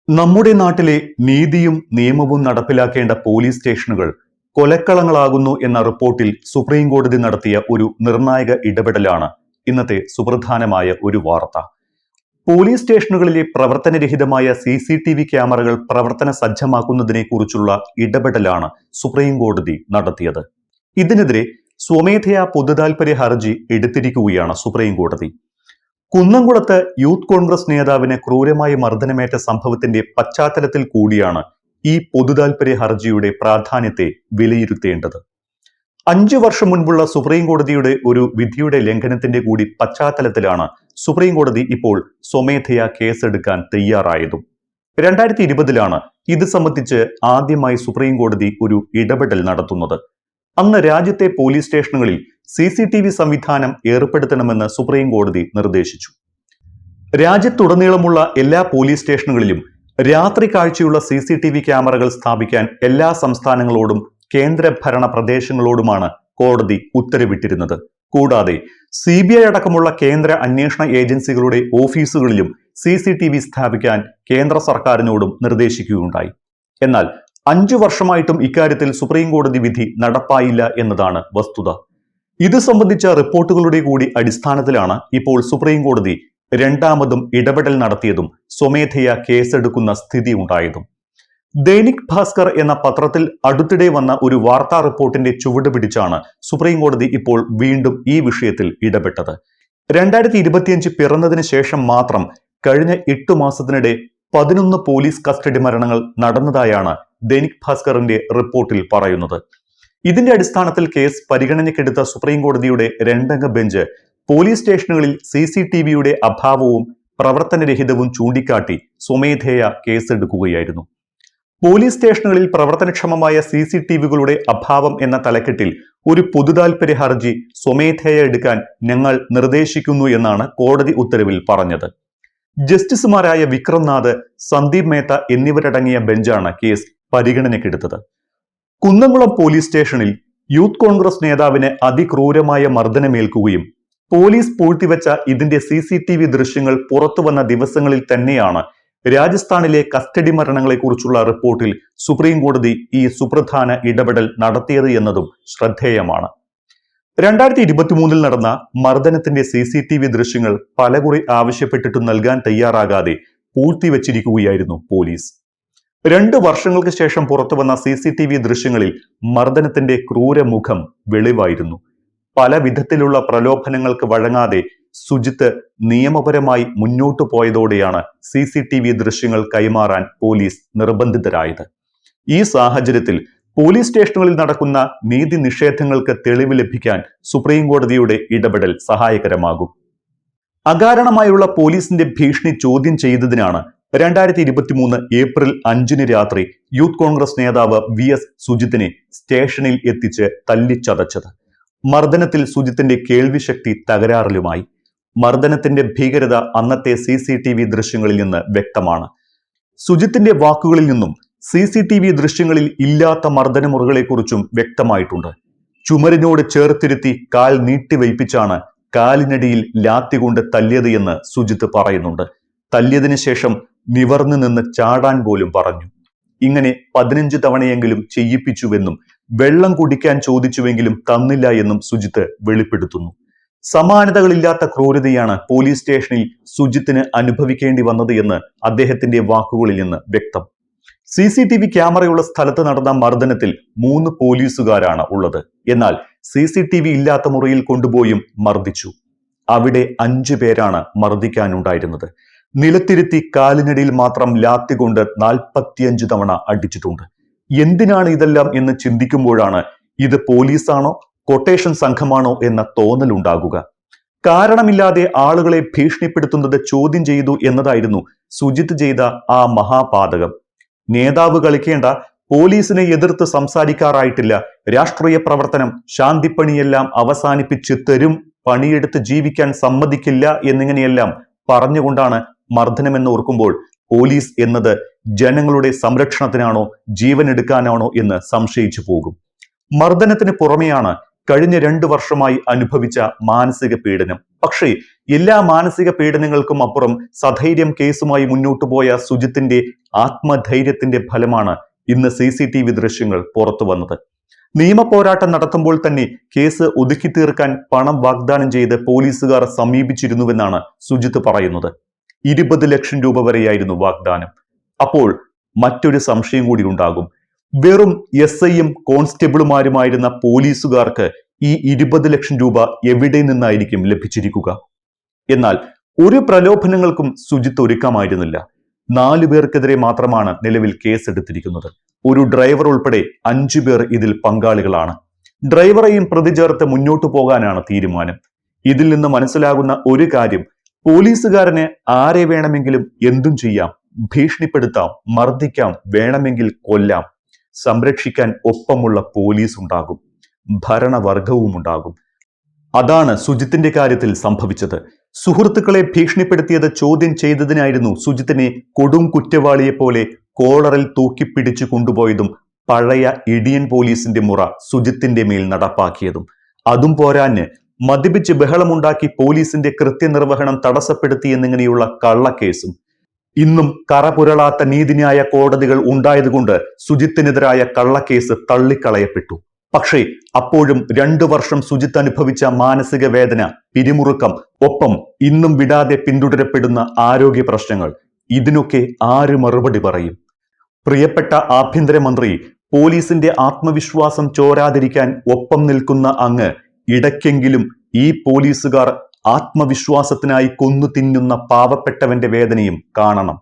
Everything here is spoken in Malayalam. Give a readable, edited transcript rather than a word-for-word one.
നമ്മുടെ നാട്ടിലെ നീതിയും നിയമവും നടപ്പിലാക്കേണ്ട പോലീസ് സ്റ്റേഷനുകൾ കൊലക്കളങ്ങളാകുന്നു എന്ന റിപ്പോർട്ടിൽ സുപ്രീം കോടതി നടത്തിയ ഒരു നിർണായക ഇടപെടലാണ് ഇന്നത്തെ സുപ്രധാനമായ ഒരു വാർത്ത. പോലീസ് സ്റ്റേഷനുകളിലെ പ്രവർത്തനരഹിതമായ CCTV ക്യാമറകൾ പ്രവർത്തന സജ്ജമാക്കുന്നതിനെ കുറിച്ചുള്ള ഇടപെടലാണ് സുപ്രീം കോടതി നടത്തിയത്. ഇതിനെതിരെ സ്വമേധയാ പൊതുതാൽപര്യ ഹർജി എടുത്തിരിക്കുകയാണ് സുപ്രീം കോടതി. കുന്നംകുളത്ത് യൂത്ത് കോൺഗ്രസ് നേതാവിന് ക്രൂരമായി മർദ്ദനമേറ്റ സംഭവത്തിന്റെ പശ്ചാത്തലത്തിൽ കൂടിയാണ് ഈ പൊതുതാൽപര്യ ഹർജിയുടെ പ്രാധാന്യത്തെ വിലയിരുത്തേണ്ടത്. 5 വർഷം മുൻപുള്ള സുപ്രീം കോടതിയുടെ ഒരു വിധിയുടെ ലംഘനത്തിന്റെ കൂടി പശ്ചാത്തലത്തിലാണ് സുപ്രീം കോടതി ഇപ്പോൾ സ്വമേധയാ കേസെടുക്കാൻ തയ്യാറായതും. 2020 ഇത് സംബന്ധിച്ച് ആദ്യമായി സുപ്രീം കോടതി ഒരു ഇടപെടൽ നടത്തുന്നത്. അന്ന് രാജ്യത്തെ പോലീസ് സ്റ്റേഷനുകളിൽ CCTV സംവിധാനം ഏർപ്പെടുത്തണമെന്ന് സുപ്രീം കോടതി നിർദ്ദേശിച്ചു. രാജ്യത്തുടനീളമുള്ള എല്ലാ പോലീസ് സ്റ്റേഷനുകളിലും രാത്രി കാഴ്ചയുള്ള CCTV ക്യാമറകൾ സ്ഥാപിക്കാൻ എല്ലാ സംസ്ഥാനങ്ങളോടും കേന്ദ്ര ഭരണ പ്രദേശങ്ങളോടുമാണ് കോടതി ഉത്തരവിട്ടിരുന്നത്. കൂടാതെ CBI അടക്കമുള്ള കേന്ദ്ര അന്വേഷണ ഏജൻസികളുടെ ഓഫീസുകളിലും CCTV സ്ഥാപിക്കാൻ കേന്ദ്ര സർക്കാരിനോടും നിർദ്ദേശിക്കുകയുണ്ടായി. എന്നാൽ 5 വർഷമായിട്ടും ഇക്കാര്യത്തിൽ സുപ്രീം കോടതി വിധി നടപ്പായില്ല എന്നതാണ് വസ്തുത. ഇത് സംബന്ധിച്ച റിപ്പോർട്ടുകളുടെ കൂടി അടിസ്ഥാനത്തിലാണ് ഇപ്പോൾ സുപ്രീം കോടതി രണ്ടാമതും ഇടപെടൽ നടത്തിയതും സ്വമേധയാ കേസെടുക്കുന്ന സ്ഥിതി ഉണ്ടായതും. ദൈനിക് ഭാസ്കർ എന്ന പത്രത്തിൽ അടുത്തിടെ വന്ന ഒരു വാർത്താ റിപ്പോർട്ടിന്റെ ചുവട് പിടിച്ചാണ് സുപ്രീം കോടതി ഇപ്പോൾ വീണ്ടും ഈ വിഷയത്തിൽ ഇടപെട്ടത്. 2025 പിറന്നതിന് ശേഷം മാത്രം കഴിഞ്ഞ 8 മാസത്തിനിടെ 11 പോലീസ് കസ്റ്റഡി മരണങ്ങൾ നടന്നതായാണ് ദൈനിക് ഭാസ്കറിന്റെ റിപ്പോർട്ടിൽ പറയുന്നത്. ഇതിന്റെ അടിസ്ഥാനത്തിൽ കേസ് പരിഗണനയ്ക്കെടുത്ത സുപ്രീം കോടതിയുടെ 2-അംഗ ബെഞ്ച് പോലീസ് സ്റ്റേഷനുകളിൽ CCTVയുടെ അഭാവവും പ്രവർത്തനരഹിതവും ചൂണ്ടിക്കാട്ടി സ്വമേധയാ കേസെടുക്കുകയായിരുന്നു. പോലീസ് സ്റ്റേഷനുകളിൽ പ്രവർത്തനക്ഷമമായ CCTVകളുടെ അഭാവം എന്ന തലക്കെട്ടിൽ ഒരു പൊതുതാൽപര്യ ഹർജി സ്വമേധയാ എടുക്കാൻ ഞങ്ങൾ നിർദ്ദേശിക്കുന്നു എന്നാണ് കോടതി ഉത്തരവിൽ പറഞ്ഞത്. ജസ്റ്റിസുമാരായ വിക്രംനാഥ്, സന്ദീപ് മേത്ത എന്നിവരടങ്ങിയ ബെഞ്ചാണ് കേസ് പരിഗണനയ്ക്കെടുത്തത്. കുന്നംകുളം പോലീസ് സ്റ്റേഷനിൽ യൂത്ത് കോൺഗ്രസ് നേതാവിന് അതിക്രൂരമായ മർദ്ദനമേൽക്കുകയും പോലീസ് പൂഴ്ത്തിവെച്ച ഇതിന്റെ CCTV ദൃശ്യങ്ങൾ പുറത്തുവന്ന ദിവസങ്ങളിൽ തന്നെയാണ് രാജസ്ഥാനിലെ കസ്റ്റഡി മരണങ്ങളെക്കുറിച്ചുള്ള റിപ്പോർട്ടിൽ സുപ്രീം കോടതി ഈ സുപ്രധാന ഇടപെടൽ നടത്തിയത് എന്നതും ശ്രദ്ധേയമാണ്. 2023 നടന്ന മർദ്ദനത്തിന്റെ CCTV ദൃശ്യങ്ങൾ പലകുറി ആവശ്യപ്പെട്ടിട്ടും നൽകാൻ തയ്യാറാകാതെ പൂഴ്ത്തിവെച്ചിരിക്കുകയായിരുന്നു പോലീസ്. 2 വർഷങ്ങൾക്ക് ശേഷം പുറത്തുവന്ന CCTV ദൃശ്യങ്ങളിൽ മർദ്ദനത്തിന്റെ ക്രൂരമുഖം വെളിവായിരുന്നു. പല വിധത്തിലുള്ള പ്രലോഭനങ്ങൾക്ക് വഴങ്ങാതെ സുജിത്ത് നിയമപരമായി മുന്നോട്ടു പോയതോടെയാണ് CCTV ദൃശ്യങ്ങൾ കൈമാറാൻ പോലീസ് നിർബന്ധിതരായത്. ഈ സാഹചര്യത്തിൽ പോലീസ് സ്റ്റേഷനുകളിൽ നടക്കുന്ന നീതി നിഷേധങ്ങൾക്ക് തെളിവ് ലഭിക്കാൻ സുപ്രീം കോടതിയുടെ ഇടപെടൽ സഹായകരമാകും. അകാരണമായുള്ള പോലീസിന്റെ ഭീഷണി ചോദ്യം ചെയ്തതിനാണ് 2023 ഏപ്രിൽ 5 രാത്രി യൂത്ത് കോൺഗ്രസ് നേതാവ് VS സുജിത്തിനെ സ്റ്റേഷനിൽ എത്തിച്ച് തല്ലിച്ചതച്ചത്. മർദ്ദനത്തിൽ സുജിത്തിന്റെ കേൾവിശക്തി തകരാറിലുമായി. മർദ്ദനത്തിന്റെ ഭീകരത അന്നത്തെ CCTV ദൃശ്യങ്ങളിൽ നിന്ന് വ്യക്തമാണ്. സുജിത്തിന്റെ വാക്കുകളിൽ നിന്നും CCTV ദൃശ്യങ്ങളിൽ ഇല്ലാത്ത മർദ്ദനമുറകളെക്കുറിച്ചും വ്യക്തമായിട്ടുണ്ട്. ചുമരിനോട് ചേർത്തിരുത്തി കാൽ നീട്ടിവയ്പ്പിച്ചാണ് കാലിനടിയിൽ ലാത്തി കൊണ്ട് തല്ലിയത് എന്ന് സുജിത്ത് പറയുന്നുണ്ട്. തല്ലിയതിനു ശേഷം നിവർന്നു നിന്ന് ചാടാൻ പോലും പറഞ്ഞു. ഇങ്ങനെ 15 തവണയെങ്കിലും ചെയ്യിപ്പിച്ചുവെന്നും വെള്ളം കുടിക്കാൻ ചോദിച്ചുവെങ്കിലും തന്നില്ല എന്നും സുജിത്ത് വെളിപ്പെടുത്തുന്നു. സമാനതകളില്ലാത്ത ക്രൂരതയാണ് പോലീസ് സ്റ്റേഷനിൽ സുജിത്തിന് അനുഭവിക്കേണ്ടി വന്നത് എന്ന് അദ്ദേഹത്തിന്റെ വാക്കുകളിൽ നിന്ന് വ്യക്തം. CCTV ക്യാമറയുള്ള സ്ഥലത്ത് നടന്ന മർദ്ദനത്തിൽ 3 പോലീസുകാരാണ് ഉള്ളത്. എന്നാൽ CCTV ഇല്ലാത്ത മുറിയിൽ കൊണ്ടുപോയും മർദ്ദിച്ചു. അവിടെ 5 പേരാണ് മർദ്ദിക്കാനുണ്ടായിരുന്നത്. നിലത്തിരുത്തി കാലിനടിയിൽ മാത്രം ലാത്തി കൊണ്ട് 45 തവണ അടിച്ചിട്ടുണ്ട്. എന്തിനാണ് ഇതെല്ലാം എന്ന് ചിന്തിക്കുമ്പോഴാണ് ഇത് പോലീസാണോ കൊട്ടേഷൻ സംഘമാണോ എന്ന തോന്നലുണ്ടാകുക. കാരണമില്ലാതെ ആളുകളെ ഭീഷണിപ്പെടുത്തുന്നത് ചോദ്യം ചെയ്തു എന്നതായിരുന്നു സുജിത്ത് ചെയ്ത ആ മഹാപാതകം. നേതാവ് കളിക്കേണ്ട, പോലീസിനെ എതിർത്ത് സംസാരിക്കാറായിട്ടില്ല, രാഷ്ട്രീയ പ്രവർത്തനം, ശാന്തിപ്പണിയെല്ലാം അവസാനിപ്പിച്ച് തരും, പണിയെടുത്ത് ജീവിക്കാൻ സമ്മതിക്കില്ല എന്നിങ്ങനെയെല്ലാം പറഞ്ഞുകൊണ്ടാണ് മർദ്ദനമെന്ന് ഓർക്കുമ്പോൾ പോലീസ് എന്നത് ജനങ്ങളുടെ സംരക്ഷണത്തിനാണോ ജീവൻ എടുക്കാനാണോ എന്ന് സംശയിച്ചു പോകും. മർദ്ദനത്തിന് പുറമെയാണ് കഴിഞ്ഞ 2 വർഷമായി അനുഭവിച്ച മാനസിക പീഡനം. പക്ഷേ എല്ലാ മാനസിക പീഡനങ്ങൾക്കും അപ്പുറം സധൈര്യം കേസുമായി മുന്നോട്ടു പോയ സുജിത്തിന്റെ ആത്മധൈര്യത്തിന്റെ ഫലമാണ് ഇന്ന് CCTV ദൃശ്യങ്ങൾ പുറത്തു വന്നത്. നിയമ പോരാട്ടം നടത്തുമ്പോൾ തന്നെ കേസ് ഒതുക്കി തീർക്കാൻ പണം വാഗ്ദാനം ചെയ്ത് പോലീസുകാർ സമീപിച്ചിരുന്നുവെന്നാണ് സുജിത്ത് പറയുന്നത്. 20 ലക്ഷം രൂപ വരെയായിരുന്നു വാഗ്ദാനം. അപ്പോൾ മറ്റൊരു സംശയം കൂടി ഉണ്ടാകും. വെറും SIയും കോൺസ്റ്റബിളുമാരുമായിരുന്ന പോലീസുകാർക്ക് ഈ 20 ലക്ഷം രൂപ എവിടെ നിന്നായിരിക്കും ലഭിച്ചിരിക്കുക? എന്നാൽ ഒരു പ്രലോഭനങ്ങൾക്കും സുജിത്ത് ഒരുക്കമായിരുന്നില്ല. 4 പേർക്കെതിരെ മാത്രമാണ് നിലവിൽ കേസെടുത്തിരിക്കുന്നത്. ഒരു ഡ്രൈവർ ഉൾപ്പെടെ 5 പേർ ഇതിൽ പങ്കാളികളാണ്. ഡ്രൈവറെയും പ്രതി ചേർത്ത് മുന്നോട്ടു പോകാനാണ് തീരുമാനം. ഇതിൽ നിന്ന് മനസ്സിലാകുന്ന ഒരു കാര്യം, പോലീസുകാരന് ആരെ വേണമെങ്കിലും എന്തും ചെയ്യാം, ഭീഷണിപ്പെടുത്താം, മർദ്ദിക്കാം, വേണമെങ്കിൽ കൊല്ലാം. സംരക്ഷിക്കാൻ ഒപ്പമുള്ള പോലീസ് ഉണ്ടാകും, ഭരണവർഗവും ഉണ്ടാകും. അതാണ് സുജിത്തിന്റെ കാര്യത്തിൽ സംഭവിച്ചത്. സുഹൃത്തുക്കളെ ഭീഷണിപ്പെടുത്തിയത് ചോദ്യം ചെയ്തതിനായിരുന്നു സുജിത്തിനെ കൊടും കുറ്റവാളിയെ പോലെ കോളറിൽ തൂക്കിപ്പിടിച്ചു കൊണ്ടുപോയതും പഴയ ഇടിയൻ പോലീസിന്റെ മുറ സുജിത്തിന്റെ മേൽ നടപ്പാക്കിയതും. അതും പോരാഞ്ഞ് മദ്യപിച്ച് ബഹളമുണ്ടാക്കി പോലീസിന്റെ കൃത്യനിർവഹണം തടസ്സപ്പെടുത്തി എന്നിങ്ങനെയുള്ള കള്ളക്കേസും. ഇന്നും കറപുരളാത്ത നീതിന്യായ കോടതികൾ ഉണ്ടായതുകൊണ്ട് സുജിത്തിനെതിരായ കള്ളക്കേസ് തള്ളിക്കളയപ്പെട്ടു. പക്ഷേ അപ്പോഴും 2 വർഷം സുജിത്ത് അനുഭവിച്ച മാനസിക വേദന, പിരിമുറുക്കം, ഒപ്പം ഇന്നും വിടാതെ പിന്തുടരപ്പെടുന്ന ആരോഗ്യ പ്രശ്നങ്ങൾ, ഇതിനൊക്കെ ആര് മറുപടി പറയും? പ്രിയപ്പെട്ട ആഭ്യന്തരമന്ത്രി, പോലീസിന്റെ ആത്മവിശ്വാസം ചോരാതിരിക്കാൻ ഒപ്പം നിൽക്കുന്ന അങ്ങ് ഇടയ്ക്കെങ്കിലും ഈ പോലീസുകാർ ആത്മവിശ്വാസത്തിനായി കൊന്നു തിന്നുന്ന പാവപ്പെട്ടവന്റെ വേദനയും കാണണം.